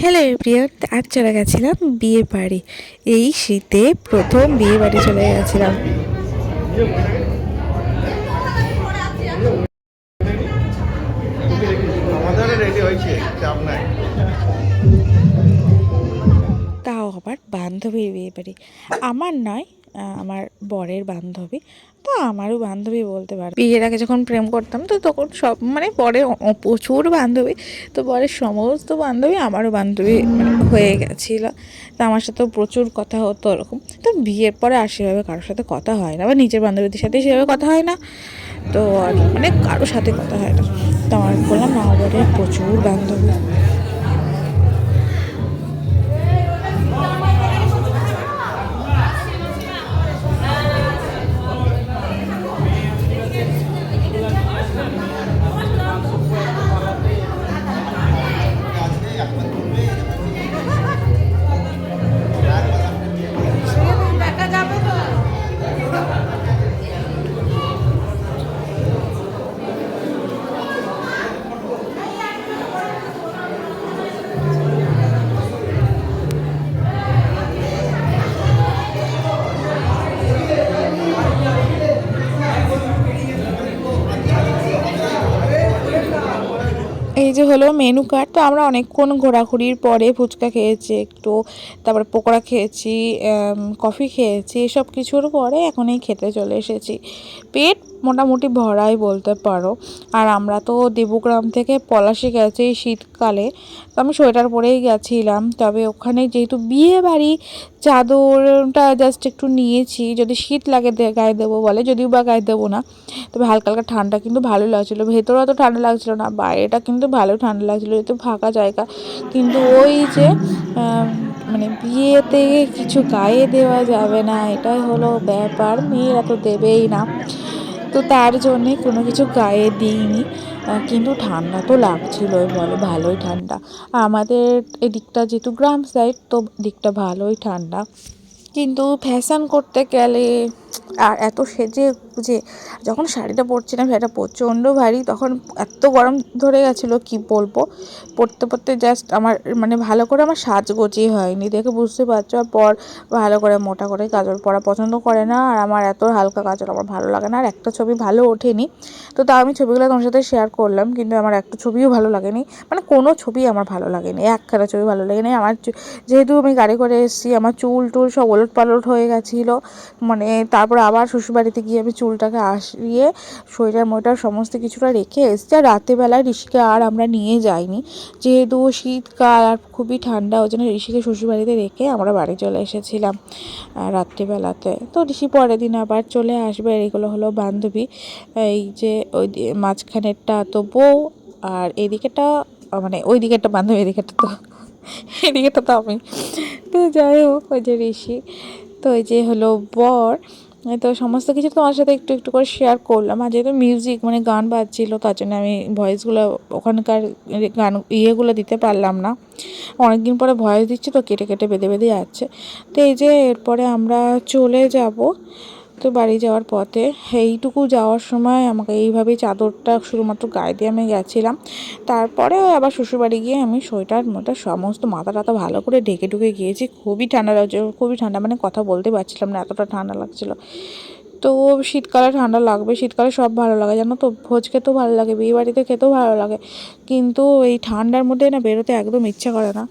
Hello everyone, আজ চলে গেছিলাম বিয়ে বাড়ি। এই শীতে প্রথম বিয়ে বাড়ি চলে গেছিলাম। তাও আবার বান্ধবীর বিয়ে বাড়ি, আমার নয়, আমার বরের বান্ধবী। তো আমারও বান্ধবী বলতে পারে। বিয়ের আগে যখন প্রেম করতাম তো তখন সব মানে বরের প্রচুর বান্ধবী, তো বরের সমস্ত বান্ধবী আমারও বান্ধবী মানে হয়ে গেছিলো। তো আমার সাথেও প্রচুর কথা হতো ওরকম। তো বিয়ের পরে আর সেভাবে কারোর সাথে কথা হয় না, বা নিজের বান্ধবীদের সাথে সেভাবে কথা হয় না। তো আর মানে কারোর সাথে কথা হয় না। তো আমার বললাম না, আমার বরের প্রচুর বান্ধবী। এই যে হলো মেনু কার্ড। তো আমরা অনেকক্ষণ ঘোরাঘুরির পরে ফুচকা খেয়েছি একটু, তারপরে পকোড়া খেয়েছি, কফি খেয়েছি, এসব কিছুর পরে এখন এই খেতে চলে এসেছি। পেট মোটামুটি ভরাই বলতে পারো। আর আমরা তো দেবগ্রাম থেকে পলাশে গেছি শীতকালে, তো আমি সোয়েটার পরেই গেছিলাম। তবে ওখানে যেহেতু বিয়ে বাড়ি, চাদরটা জাস্ট একটু নিয়েছি, যদি শীত লাগে গায়ে দেবো বলে, যদিও বা গায়ে দেবো না। তবে হালকা হালকা ঠান্ডা কিন্তু ভালো লাগছিলো, ভেতরে অত ঠান্ডা লাগছিলো না, বাইরেটা কিন্তু ভালো ঠান্ডা লাগছিলো, যেহেতু ফাঁকা জায়গা। কিন্তু ওই যে মানে বিয়েতে কিছু গায়ে দেওয়া যাবে না, এটাই হলো ব্যাপার, মেয়েরা তো দেবেই না। তো তার জন্যে কোনো কিছু গায়ে দিইনি। কিন্তু ঠান্ডা তো লাগছিলোই বলো, ভালোই ঠান্ডা। আমাদের এদিকটা যেহেতু গ্রাম সাইড, তো দিকটা ভালোই ঠান্ডা। কিন্তু ফ্যাশন করতে গেলে আর এত সেজে গুজে যখন শাড়িটা পরছিলাম, শাড়িটা প্রচণ্ড ভারী, তখন এত গরম ধরে গেছিলো কি বলবো। পরতে পরতে জাস্ট আমার মানে ভালো করে আমার সাজগোজই হয়নি, দেখে বুঝতে পারছো। আর পর ভালো করে মোটা করে কাজল পরা পছন্দ করে না, আর আমার এত হালকা কাজল আমার ভালো লাগে না। আর একটা ছবি ভালো ওঠেনি, তো তাও আমি ছবিগুলো তোমার সাথে শেয়ার করলাম, কিন্তু আমার একটা ছবিও ভালো লাগেনি, মানে কোনো ছবি আমার ভালো লাগেনি, একখানা ছবি ভালো লাগেনি আমার। যেহেতু আমি গাড়ি করে এসেছি, আমার চুল টুল সব ওলট পালট হয়ে গেছিলো, মানে তারপর আবার শ্বশুরবাড়িতে গিয়ে আমি চুলটাকে আসিয়ে সোয়েটার মোয়েটার সমস্ত কিছুটা রেখে এসেছি। আর রাত্রেবেলায় ঋষিকে আর আমরা নিয়ে যাইনি, যেহেতু শীতকাল আর খুবই ঠান্ডা, ওই জন্য ঋষিকে শ্বশুরবাড়িতে রেখে আমরা বাড়ি চলে এসেছিলাম রাত্রিবেলাতে। তো ঋষি পরের দিন আবার চলে আসবে। এগুলো হলো বান্ধবী। এই যে ওই মাঝখানেরটা তো বউ, আর এদিকেটা মানে ওই দিকেরটা বান্ধবী, এদিকেটা তো এদিকেটা তো আমি। তো যাই হোক, ওই যে ঋষি, তো এই যে হলো বর। তো সমস্ত কিছু তোমার সাথে একটু একটু করে শেয়ার করলাম। আর যেহেতু মিউজিক মানে গান বাজছিলো, তার জন্য আমি ভয়েসগুলো ওখানকার গান ইয়েগুলো দিতে পারলাম না। অনেকদিন পরে ভয়েস দিচ্ছি, তো কেটে কেটে বেঁধে বেঁধে যাচ্ছে। তো এই যে এরপরে আমরা চলে যাব। তো বাড়ি যাওয়ার পথে এইটুকু যাওয়ার সময় আমাকে এইভাবেই চাদরটা শুধুমাত্র গায়ে দিয়ে আমি গেছিলাম। তারপরে আবার শ্বশুরবাড়ি গিয়ে আমি সোয়েটার মোটা সমস্ত মাথা টাথা ভালো করে ঢেকে ঢুকে গিয়েছি। খুবই ঠান্ডা লাগছে, খুবই ঠান্ডা, মানে কথা বলতে পারছিলাম না, এতটা ঠান্ডা লাগছিলো। তো শীতকালে ঠান্ডা লাগবে, শীতকালে সব ভালো লাগে জানো তো, ভোজ খেতেও ভালো লাগে, বিয়ে বাড়িতে খেতেও ভালো লাগে, কিন্তু এই ঠান্ডার মধ্যে না বেরোতে একদম ইচ্ছা করে না।